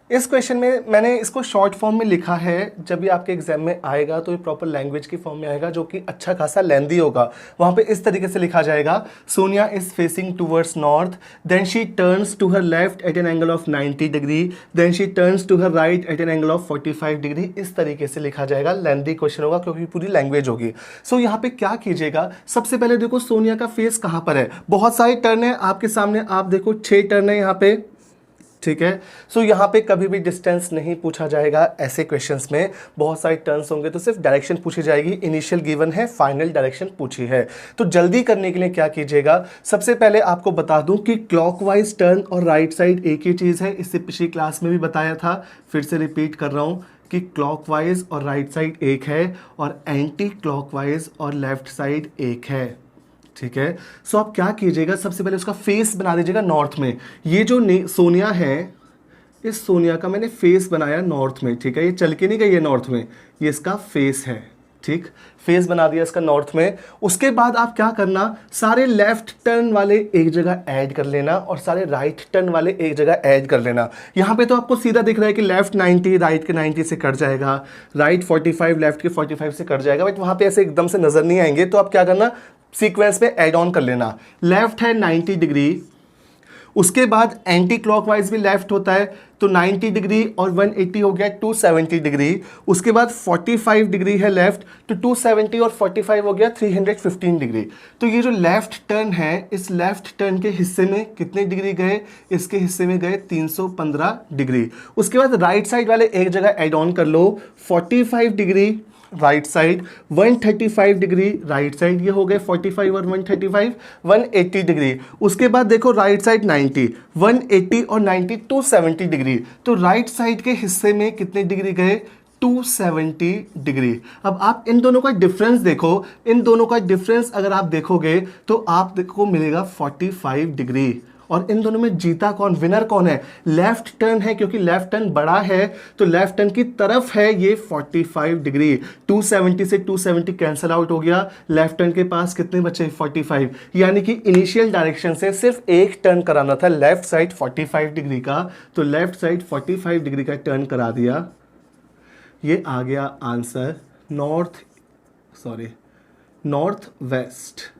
इस क्वेश्चन में मैंने इसको शॉर्ट फॉर्म में लिखा है, जब भी आपके एग्जाम में आएगा तो ये प्रॉपर लैंग्वेज की फॉर्म में आएगा जो कि अच्छा खासा लेंदी होगा। वहाँ पे इस तरीके से लिखा जाएगा, Sonia is facing towards north, then she turns to her left at an angle of 90 degree, then she turns to her right at an angle of 45 degree. इस तरीके से लिखा जाएगा, लेंदी क्वेश्चन होगा क्योंकि पूरी लैंग्वेज होगी। सो यहाँ पे क्या कीजिएगा, सबसे पहले देखो सोनिया का फेस कहाँ पर है, बहुत सारे टर्न है आपके सामने, आप देखो 6 टर्न है यहाँ पे, ठीक है। सो यहाँ पे कभी भी डिस्टेंस नहीं पूछा जाएगा, ऐसे क्वेश्चंस में बहुत सारे टर्न्स होंगे तो सिर्फ डायरेक्शन पूछी जाएगी। इनिशियल गिवन है, फाइनल डायरेक्शन पूछी है। तो जल्दी करने के लिए क्या कीजिएगा, सबसे पहले आपको बता दूं कि क्लॉकवाइज टर्न और राइट साइड एक ही चीज़ है, इससे पिछली क्लास में भी बताया था, फिर से रिपीट कर रहा हूँ कि क्लॉकवाइज और राइट साइड एक है और एंटी क्लॉकवाइज और लेफ्ट साइड एक है, ठीक है। सो आप क्या कीजिएगा, सबसे पहले उसका फेस बना दीजिएगा नॉर्थ में। ये जो सोनिया है, इस सोनिया का मैंने फेस बनाया नॉर्थ में, ठीक है। ये चल के नहीं गई है नॉर्थ में, ये इसका फेस है, ठीक। फेस बना दिया इसका नॉर्थ में। उसके बाद आप क्या करना, सारे लेफ्ट टर्न वाले एक जगह ऐड कर लेना और सारे राइट टर्न वाले एक जगह ऐड कर लेना। यहाँ पे तो आपको सीधा दिख रहा है कि लेफ्ट 90 राइट के 90 से कट जाएगा, राइट 45 लेफ्ट के 45 से कट जाएगा, बट वहाँ पे ऐसे एकदम से नजर नहीं आएंगे। तो आप क्या करना, सीक्वेंस में ऐड ऑन कर लेना। लेफ्ट है 90 डिग्री, उसके बाद एंटी क्लॉकवाइज भी लेफ्ट होता है, तो 90 डिग्री और 180 हो गया 270 डिग्री। उसके बाद 45 डिग्री है लेफ्ट, तो 270 और 45 हो गया 315 डिग्री। तो ये जो लेफ्ट टर्न है, इस लेफ्ट टर्न के हिस्से में कितने डिग्री गए, इसके हिस्से में गए 315 डिग्री। उसके बाद राइट साइड वाले एक जगह ऐड ऑन कर लो, 45 degree right side, 135 degree right side, ये हो गए 45 और 135 180 डिग्री। उसके बाद देखो राइट साइड 90, 180 और 90 270 डिग्री। तो राइट साइड के हिस्से में कितने डिग्री गए, 270 डिग्री। अब आप इन दोनों का डिफरेंस देखो, इन दोनों का डिफरेंस अगर आप देखोगे तो आपको मिलेगा 45 डिग्री। और इन दोनों में जीता कौन, विनर कौन है, लेफ्ट टर्न है, क्योंकि लेफ्ट टर्न बड़ा है तो लेफ्ट टर्न की तरफ है ये 45 डिग्री। 270 से 270 कैंसिल आउट हो गया, लेफ्ट टर्न के पास कितने बचे, 45। यानी कि इनिशियल डायरेक्शन से सिर्फ एक टर्न कराना था लेफ्ट साइड 45 डिग्री का, तो लेफ्ट साइड 45 डिग्री का टर्न करा दिया। ये आ गया आंसर नॉर्थ वेस्ट।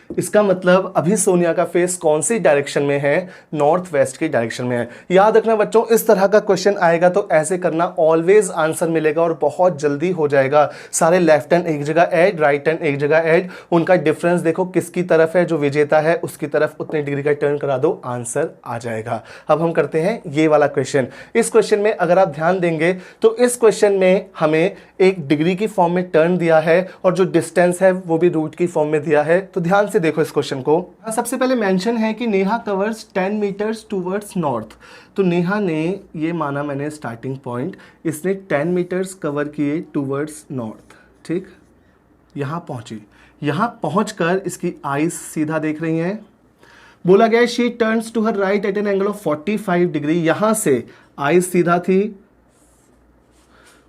इसका मतलब अभी सोनिया का फेस कौन सी डायरेक्शन में है, नॉर्थ वेस्ट की डायरेक्शन में है। याद रखना बच्चों, इस तरह का क्वेश्चन आएगा तो ऐसे करना, ऑलवेज आंसर मिलेगा और बहुत जल्दी हो जाएगा। सारे लेफ्ट टर्न एक जगह ऐड, राइट टर्न एक जगह ऐड, उनका डिफरेंस देखो किसकी तरफ है, जो विजेता है उसकी तरफ उतने डिग्री का टर्न करा दो, आंसर आ जाएगा। अब हम करते हैं ये वाला क्वेश्चन। इस क्वेश्चन में अगर आप ध्यान देंगे तो इस क्वेश्चन में हमें एक डिग्री की फॉर्म में टर्न दिया है और जो डिस्टेंस है वो भी रूट की फॉर्म में दिया है। तो ध्यान से देखो इस क्वेश्चन को। सबसे पहले मेंशन है कि Neha covers 10 metres towards north. तो नेहा ने ये माना मैंने स्टार्टिंग पॉइंट, इसने 10 मीटर्स कवर किए टूवर्ड्स नॉर्थ, ठीक। यहां पहुंची, यहां पहुंचकर इसकी आईज सीधा देख रही हैं। बोला गया she turns to her right at an angle of 45 degree. यहां से आईज सीधा थी,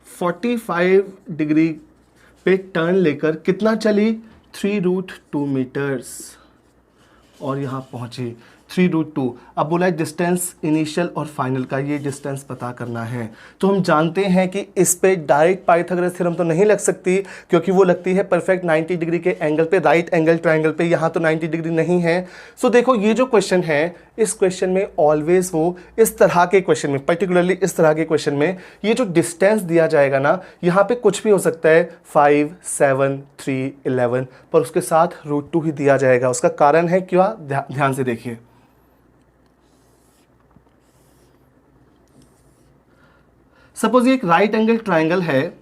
45 डिग्री पे टर्न लेकर कितना चली, 3√2 मीटर्स और यहां पहुंची 3√2। अब बोला है डिस्टेंस इनिशियल और फाइनल का, ये डिस्टेंस पता करना है। तो हम जानते हैं कि इस पे डायरेक्ट पाइथागोरस थ्योरम तो नहीं लग सकती, क्योंकि वो लगती है परफेक्ट 90 डिग्री के एंगल पे, राइट एंगल ट्रायंगल पे। यहाँ तो 90 डिग्री नहीं है। सो देखो ये जो क्वेश्चन है, इस क्वेश्चन में ऑलवेज वो इस तरह के क्वेश्चन में, पर्टिकुलरली इस तरह के क्वेश्चन में, ये जो डिस्टेंस दिया जाएगा ना, यहाँ पे कुछ भी हो सकता है, 5, 7, 3, 11, पर उसके साथ √2 ही दिया जाएगा। उसका कारण है क्या, ध्यान से देखिए। सपोज ये एक राइट एंगल ट्रायंगल है,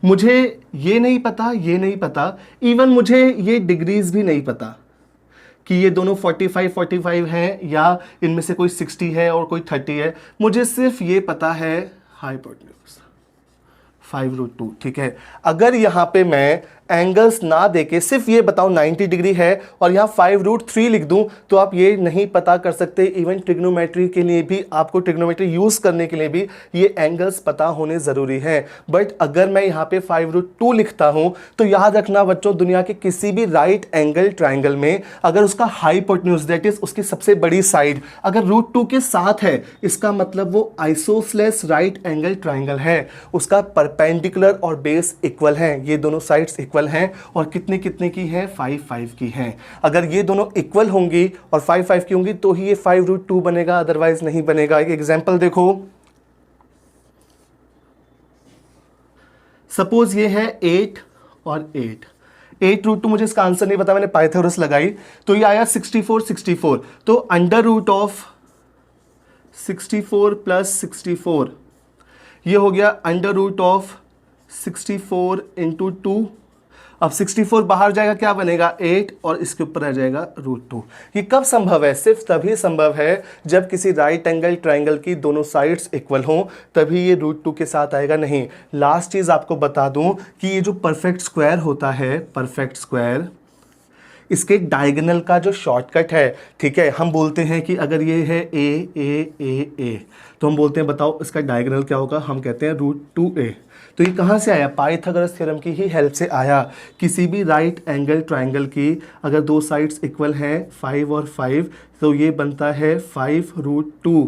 मुझे ये नहीं पता, इवन मुझे ये डिग्रीज भी नहीं पता कि ये दोनों 45 हैं या इनमें से कोई 60 है और कोई 30 है। मुझे सिर्फ ये पता है हाइपोटेन्यूज 5√2, ठीक है। अगर यहाँ पे मैं एंगल्स ना देके सिर्फ ये बताऊं 90 डिग्री है और यहाँ 5√3 लिख दूं, तो आप ये नहीं पता कर सकते। इवन ट्रिग्नोमेट्री के लिए भी, आपको ट्रिग्नोमेट्री यूज करने के लिए भी ये एंगल्स पता होने जरूरी है। बट अगर मैं यहाँ पे 5√2 लिखता हूं तो याद रखना बच्चों, दुनिया के किसी भी राइट एंगल ट्राइंगल में अगर उसका हाइपोटेन्यूज, दैट इज उसकी सबसे बड़ी साइड, अगर √2 के साथ है, इसका मतलब वो आइसोसेलेस राइट एंगल ट्राइंगल है। उसका परपेंडिकुलर और बेस इक्वल है, ये दोनों साइड्स इक्वल हैं। और कितने कितने की है? 5 की हैं। अगर ये दोनों इक्वल होंगी और 5 की होंगी तो ही ये 5√2 बनेगा, अदरवाइज नहीं बनेगा। एक एग्जांपल देखो, सपोज ये है 8 और 8√2, मुझे इसका आंसर नहीं पता, मैंने पाइथागोरस लगाई तो ये आया 64 तो अंडर रूट ऑफ 64 प्लस 64 ये हो गया अंडर रूट ऑफ 64 इंटू 2। अब 64 बाहर जाएगा, क्या बनेगा? 8 और इसके ऊपर आ जाएगा √2। ये कब संभव है? सिर्फ तभी संभव है जब किसी राइट एंगल ट्राइंगल की दोनों साइड्स इक्वल हों, तभी ये √2 के साथ आएगा। नहीं, लास्ट चीज आपको बता दूं कि ये जो परफेक्ट स्क्वायर होता है, परफेक्ट स्क्वायर, इसके डायगोनल का जो शॉर्टकट है, ठीक है, हम बोलते हैं कि अगर ये है ए तो हम बोलते हैं बताओ इसका डायगोनल क्या होगा? हम कहते हैं √2a। तो ये कहाँ से आया? पाइथागोरस थ्योरम की ही हेल्प से आया। किसी भी राइट एंगल ट्राइंगल की अगर दो साइड्स इक्वल हैं 5 और 5 तो ये बनता है 5√2।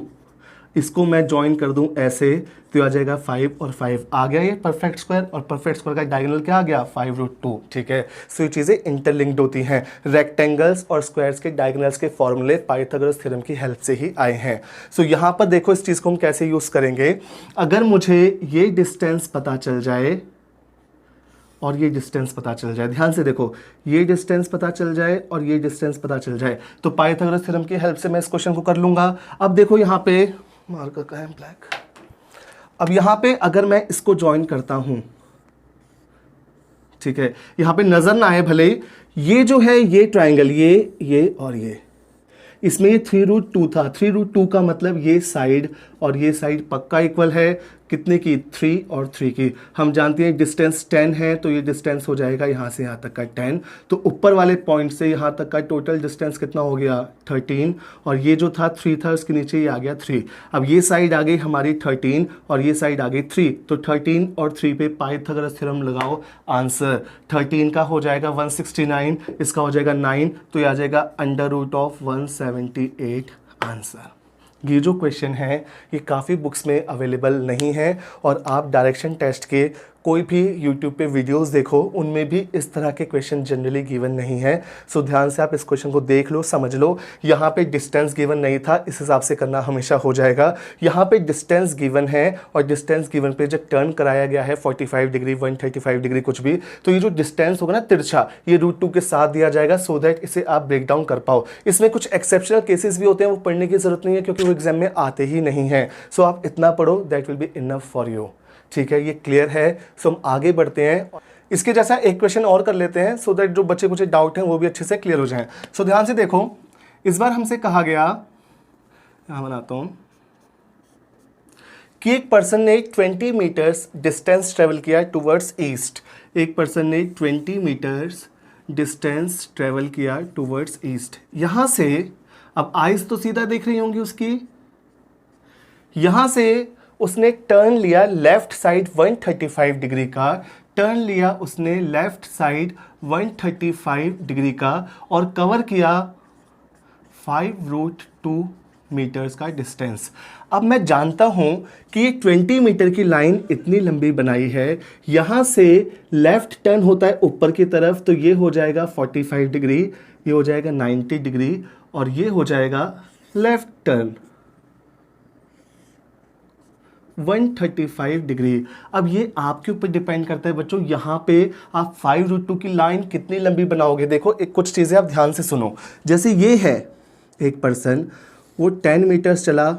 इसको मैं ज्वाइन कर दूं ऐसे तो आ जाएगा 5 और 5 आ गया ये परफेक्ट स्क्वायर, और परफेक्ट स्क्वायर का डायगोनल क्या आ गया? 5√2, ठीक है। सो ये चीज़ें इंटरलिंक्ड होती हैं। रेक्टेंगल्स और स्क्वायर्स के डायगोनल्स के फॉर्मूले पाइथागोरस थ्योरम की हेल्प से ही आए हैं। सो यहाँ पर देखो इस चीज़ को हम कैसे यूज़ करेंगे। अगर मुझे ये डिस्टेंस पता चल जाए और ये डिस्टेंस पता चल जाए, ध्यान से देखो, ये डिस्टेंस पता चल जाए और ये डिस्टेंस पता चल जाए, तो पाइथागोरस थ्योरम की हेल्प से मैं इस क्वेश्चन को कर लूँगा। अब देखो यहाँ पे मार्कर का है ब्लैक। अब यहाँ पे अगर मैं इसको ज्वाइन करता हूं, ठीक है, यहां पे नजर ना आए भले, ये जो है ये ट्राइंगल, ये और ये, इसमें ये 3√2 था। 3√2 का मतलब ये साइड और ये साइड पक्का इक्वल है। कितने की? 3 और 3 की। हम जानते हैं डिस्टेंस 10 है तो ये डिस्टेंस हो जाएगा यहाँ से यहाँ तक का 10। तो ऊपर वाले पॉइंट से यहाँ तक का टोटल डिस्टेंस कितना हो गया? 13। और ये जो था 3 था, उसके नीचे ये आ गया 3। अब ये साइड आ गई हमारी 13 और ये साइड आ गई 3। तो 13 और 3 पे पाइथागोरस थ्योरम लगाओ, आंसर 13 का हो जाएगा 169, इसका हो जाएगा 9, तो ये आ जाएगा अंडर रूट ऑफ 178 आंसर। ये जो क्वेश्चन है ये काफ़ी बुक्स में अवेलेबल नहीं है, और आप डायरेक्शन टेस्ट के कोई भी यूट्यूब पे वीडियोस देखो, उनमें भी इस तरह के क्वेश्चन जनरली गिवन नहीं है। सो ध्यान से आप इस क्वेश्चन को देख लो, समझ लो। यहाँ पे डिस्टेंस गिवन नहीं था, इस हिसाब से करना हमेशा हो जाएगा। यहाँ पे डिस्टेंस गिवन है और डिस्टेंस गिवन पे जब टर्न कराया गया है 45 डिग्री, 135 डिग्री कुछ भी, तो ये जो डिस्टेंस होगा ना तिरछा, ये √2 के साथ दिया जाएगा, सो दैट इसे आप ब्रेक डाउन कर पाओ। इसमें कुछ एक्सेप्शनल केसेस भी होते हैं, वो पढ़ने की जरूरत नहीं है क्योंकि वो एग्जाम में आते ही नहीं है। सो आप इतना पढ़ो, that will be enough for you, ठीक है। ये क्लियर है। सो हम आगे बढ़ते हैं, इसके जैसा एक क्वेश्चन और कर लेते हैं, सो दैट जो बच्चे कुछ डाउट हैं वो भी अच्छे से क्लियर हो जाएं। सो ध्यान से देखो, इस बार हमसे कहा गया, यहां बनाता हूं, कि एक पर्सन ने 20 मीटर्स डिस्टेंस ट्रेवल किया टूवर्ड्स ईस्ट। एक पर्सन ने 20 मीटर्स डिस्टेंस ट्रेवल किया टूवर्ड्स ईस्ट। यहां से अब आइज तो सीधा देख रही होंगी उसकी, यहां से उसने टर्न लिया लेफ्ट साइड 135 डिग्री का, टर्न लिया उसने लेफ्ट साइड 135 डिग्री का और कवर किया 5√2 मीटर्स का डिस्टेंस। अब मैं जानता हूं कि ये 20 मीटर की लाइन इतनी लंबी बनाई है, यहां से लेफ्ट टर्न होता है ऊपर की तरफ, तो ये हो जाएगा 45 डिग्री, ये हो जाएगा 90 डिग्री, और ये हो जाएगा लेफ्ट टर्न 135 डिग्री। अब ये आपके ऊपर डिपेंड करता है बच्चों, यहाँ पे आप 5√2 की लाइन कितनी लंबी बनाओगे। देखो एक कुछ चीज़ें आप ध्यान से सुनो, जैसे ये है एक पर्सन, वो 10 मीटर्स चला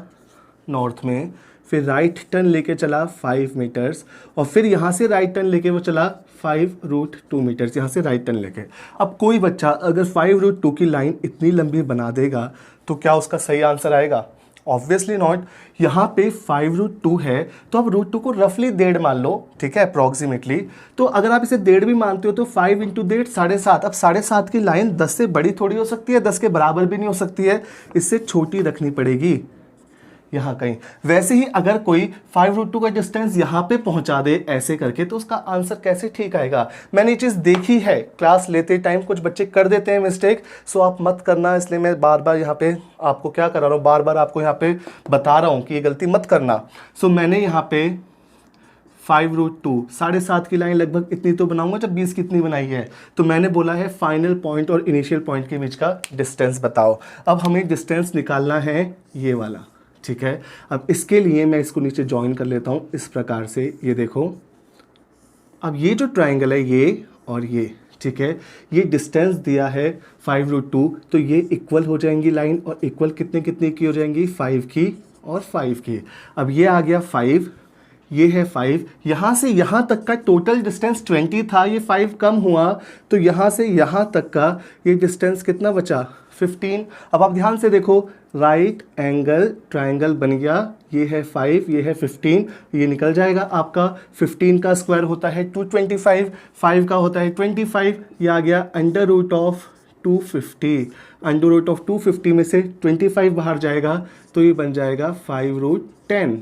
नॉर्थ में, फिर राइट टर्न लेके चला 5 मीटर्स, और फिर यहाँ से राइट टर्न लेके वो चला 5√2 मीटर्स, यहाँ से राइट टर्न लेके। अब कोई बच्चा अगर 5√2 की लाइन इतनी लंबी बना देगा तो क्या उसका सही आंसर आएगा? Obviously not. यहाँ पे 5√2 है तो अब √2 को रफली 1.5 मान लो, ठीक है, अप्रॉक्सीमेटली। तो अगर आप इसे 1.5 भी मानते हो तो 5 × 1.5 7.5। अब 7.5 की लाइन 10 से बड़ी थोड़ी हो सकती है, 10 के बराबर भी नहीं हो सकती है, इससे छोटी रखनी पड़ेगी यहाँ कहीं। वैसे ही अगर कोई 5√2 का डिस्टेंस यहाँ पे पहुंचा दे ऐसे करके, तो उसका आंसर कैसे ठीक आएगा। मैंने ये चीज़ देखी है क्लास लेते टाइम, कुछ बच्चे कर देते हैं मिस्टेक, सो आप मत करना। इसलिए मैं बार बार यहाँ पे आपको क्या करा रहा हूँ, बार बार आपको यहाँ पे बता रहा हूँ कि ये गलती मत करना। सो मैंने यहाँ पे 5√2 7.5 की लाइन लगभग इतनी तो बनाऊंगा, जब 20 कितनी बनाई है, तो मैंने बोला है फाइनल पॉइंट और इनिशियल पॉइंट के बीच का डिस्टेंस बताओ। अब हमें डिस्टेंस निकालना है ये वाला, ठीक है। अब इसके लिए मैं इसको नीचे ज्वाइन कर लेता हूँ इस प्रकार से, ये देखो। अब ये जो ट्राइंगल है ये और ये, ठीक है, ये डिस्टेंस दिया है 5√2, तो ये इक्वल हो जाएंगी लाइन, और इक्वल कितने कितने की हो जाएंगी, 5 की और 5 की। अब ये आ गया 5, ये है 5, यहाँ से यहाँ तक का टोटल डिस्टेंस 20 था, ये 5 कम हुआ, तो यहाँ से यहाँ तक का ये डिस्टेंस कितना बचा, 15। अब आप ध्यान से देखो, राइट एंगल ट्राइंगल बन गया, ये है 5, ये है 15, ये निकल जाएगा आपका। 15 का स्क्वायर होता है 225, 5 का होता है 25, ये आ गया √250। √250 में से 25 बाहर जाएगा, तो ये बन जाएगा 5√10।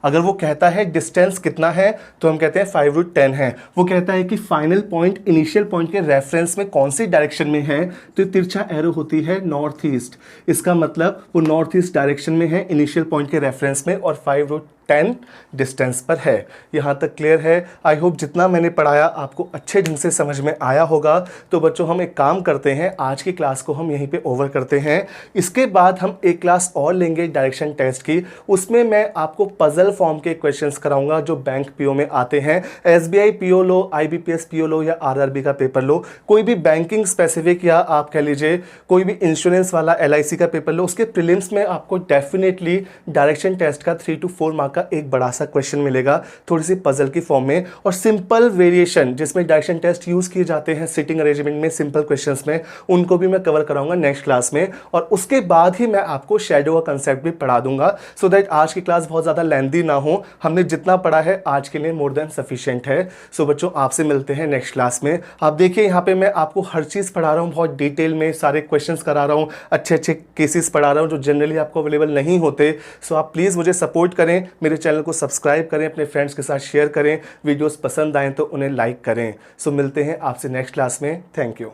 अगर वो कहता है डिस्टेंस कितना है, तो हम कहते हैं 5√10 है। वो कहता है कि फाइनल पॉइंट इनिशियल पॉइंट के रेफरेंस में कौन सी डायरेक्शन में है, तो तिरछा एरो होती है नॉर्थ ईस्ट। इसका मतलब वो नॉर्थ ईस्ट डायरेक्शन में है इनिशियल पॉइंट के रेफरेंस में, और 5√10 डिस्टेंस पर है। यहाँ तक क्लियर है। आई होप जितना मैंने पढ़ाया आपको अच्छे ढंग से समझ में आया होगा। तो बच्चों हम एक काम करते हैं, आज की क्लास को हम यहीं पे ओवर करते हैं। इसके बाद हम एक क्लास और लेंगे डायरेक्शन टेस्ट की, उसमें मैं आपको पजल फॉर्म के क्वेश्चंस कराऊंगा जो बैंक पीओ में आते हैं। एसबीआई पीओ लो, आईबीपीएस पीओ लो या आरआरबी का पेपर लो, कोई भी बैंकिंग स्पेसिफिक या आप कह लीजिए कोई भी इंश्योरेंस वाला एलआईसी का पेपर लो, उसके प्रीलिम्स में आपको डेफिनेटली डायरेक्शन टेस्ट का 3 to 4 मार्क का एक बड़ा सा क्वेश्चन मिलेगा, थोड़ी सी पजल की फॉर्म में। और सिंपल वेरिएशन जिसमें डायरेक्शन टेस्ट यूज किए जाते हैं सिटिंग अरेंजमेंट में, सिंपल क्वेश्चंस में, उनको भी मैं कवर कराऊंगा नेक्स्ट क्लास में। और उसके बाद ही मैं आपको शैडो का कंसेप्ट भी पढ़ा दूंगा, सो दैट आज की क्लास बहुत ज्यादा लेंथी ना हो। हमने जितना पढ़ा है आज के लिए मोर देन सफिशिएंट है। सो बच्चों आपसे मिलते हैं नेक्स्ट क्लास में। आप देखिए यहाँ पे मैं आपको हर चीज पढ़ा रहा हूँ, बहुत डिटेल में सारे क्वेश्चंस करा रहा हूँ, अच्छे अच्छे केसेस पढ़ा रहा हूँ जो जनरली आपको अवेलेबल नहीं होते। सो आप प्लीज मुझे सपोर्ट करें, मेरे चैनल को सब्सक्राइब करें, अपने फ्रेंड्स के साथ शेयर करें, वीडियोस पसंद आए तो उन्हें लाइक करें। सो मिलते हैं आपसे नेक्स्ट क्लास में। Thank you.